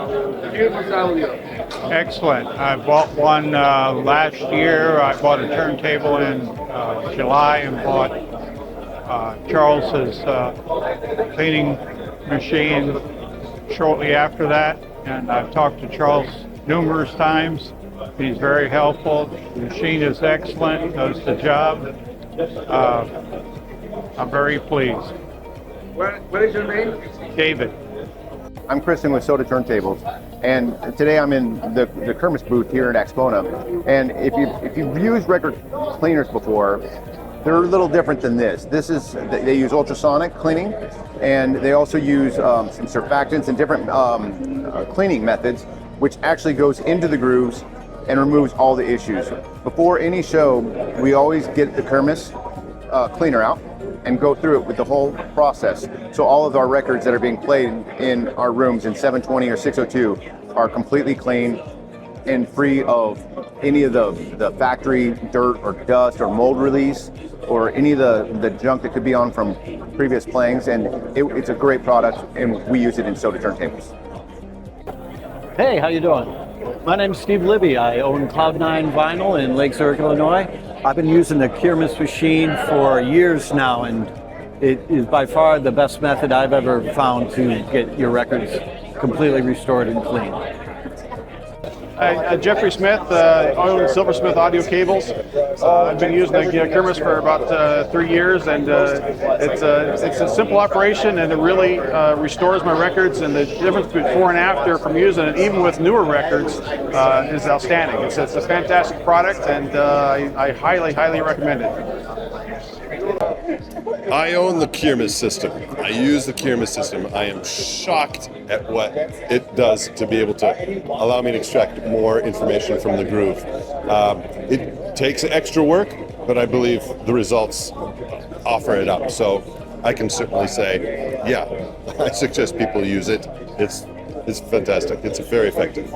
KirmussAudio. Excellent. I bought one last year. I bought a turntable in July and bought Charles's cleaning machine shortly after that. And I've talked to Charles numerous times. He's very helpful. The machine is excellent, does the job. I'm very pleased. What is your name? David. I'm Kristen with Soda Turntables, and today I'm in the Kirmus booth here at AXPONA. And if you've used record cleaners before, they're a little different than this. They use ultrasonic cleaning, and they also use some surfactants and different cleaning methods, which actually goes into the grooves and removes all the issues. Before any show, we always get the Kirmus cleaner out and go through it with the whole process. So all of our records that are being played in our rooms in 720 or 602 are completely clean and free of any of the factory dirt or dust or mold release or any of the junk that could be on from previous playings. And it's a great product, and we use it in Soda Turntables. Hey, how you doing? My name's Steve Libby. I own Cloud9 Vinyl in Lake Zurich, Illinois. I've been using the Kirmus machine for years now, and it is by far the best method I've ever found to get your records completely restored and clean. Hi, Jeffrey Smith, own Silversmith audio cables. I've been using the Kirmus for about 3 years, and it's a simple operation, and it really restores my records. And the difference before and after from using it, even with newer records, is outstanding. It's a fantastic product, and I highly recommend it. I own the Kirmus system. I use the Kirmus system. I am shocked at what it does to be able to allow me to extract more information from the groove. It takes extra work, but I believe the results offer it up. So I can certainly say, yeah, I suggest people use it. It's fantastic. It's very effective.